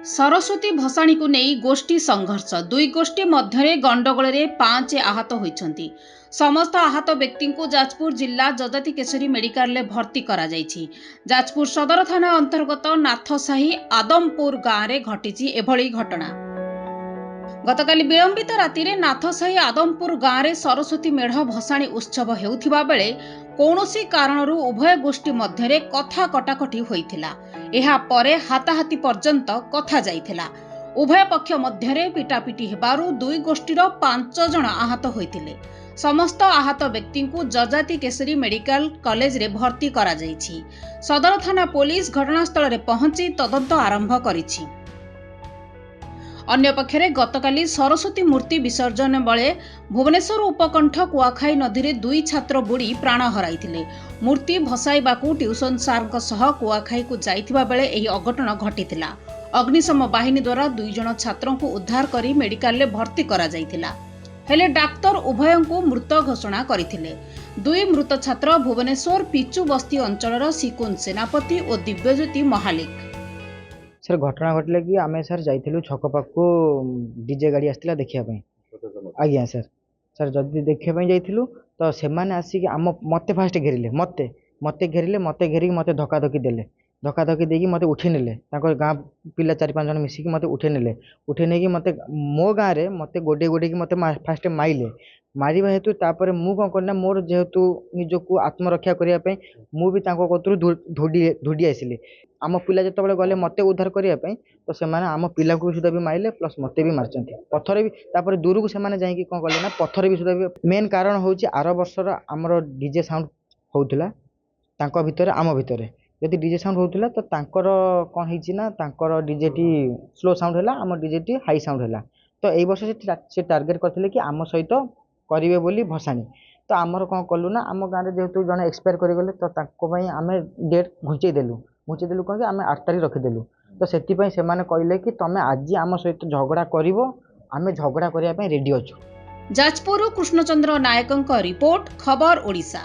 सरस्वती भसाणी को नहीं गोष्ठी संघर्ष दुई गोष्ठी मध्य गंडगोल 5 आहत होती। समस्त आहत व्यक्ति को जाजपुर जिला जजाति केशरी मेडिकल में भर्ती करा जायछि। जाजपुर सदर थाना अंतर्गत नाथसाही आदमपुर गाँव में घटी एभली घटना। गतकाली विलंबित राति नाथसाही आदमपुर गाँव में सरस्वती मेढ़ भसाणी उत्सव हेउथिबा बेले कौनसी कारणरू उभय गोष्ठी मध्य कथा कटाकटी होइथिला। एहा परे हाताहाती पर्यंत कथा जाइथिला। उभय पक्ष मध्य पिटापिटी हेबारु दुई गोष्ठीर 5 जन आहत होइथिले। समस्त आहत व्यक्ति को जजाति केशरी मेडिकल कॉलेज रे भर्ती करा जाइछि। सदर थाना पुलिस घटनास्थल रे पहुंची तदंत आरंभ करिछि। अन्य पक्षरे गतकाली सरस्वती मूर्ति विसर्जन बेले भुवनेश्वर उपकंठ कुआखाई नदी में दुई छात्र बुड़ी प्राण हराइथिले। मूर्ति भसाइबाकू ट्यूशन सारक सह कुआखाई को जाइथिबा बेले एही अघटन घटिथिला। अग्निशम बाहिनी द्वारा दुई जन छात्रों को उद्धार करी मेडिकल में भर्ती करा जाइथिला। हेले डाक्तर उभयों को मृत घोषणा करथिले। दुई मृत छात्र भुवनेश्वर पिचु बस्ती अंचलर सिकुन सेनापति और दिव्यज्योति महालिक। सर घटना घटले कि आमे सर जाइथिलु छक पाखु डीजे गाड़ी आस्तिला देखिया पई। आज्ञा सर सर जदी देखिया पई जाइथिलु तो से माने आसी कि आम मते फास्ट घेरिले मते घेरिले मते घेरी मते धक्का धक्की देले। धक्का धक्की देकी मते उठी नेले। ताको गाँ पिला 4-5 जन मिसी कि मते उठे नेले। उठे नै कि मते मो गाँ रे मते गोडे गोडे कि मते फास्ट माइले। मारिबा हेतु तापर मु कोन करना मोर जेहेतु निजको आत्मरक्षा करिया पई मु भी ताको कतरु धोडी आसिले। आम पिला जत गले मते उद्धार करिया पई तो से माने आम पिला को सुधा भी माइले प्लस मते भी मारचंती। पत्थर भी तापर दूर को से माने जाई कि कोन करले ना पत्थर भी सुधा भी। मेन कारण होची आरो वर्षर हमर डीजे साउंड होउतला तांको भितरे आम भितरे यदि डीजे साउंड होउतला तो तांकर कोन हिची ना तांकर डीजे टी स्लो साउंड हैला आम डीजे टी हाई साउंड हैला। तो एई वर्ष से टार्गेट करथिले कि आम सहित करिवे बोली भसाणी। तो आमर कोन कलु ना आम गाँ रे जेहेतु जने एक्सपायर करि गले तो ताको पई आमे डेट घुंचै देलु कह आम 8 तारिख रखिदेलु। तो से कहले कि तमें आज आम सहित झगड़ा करिवो आमे झगड़ा करिया पई रेडी अछु। जाजपुर कृष्णचंद्र नायकंक रिपोर्ट खबर ओडिशा।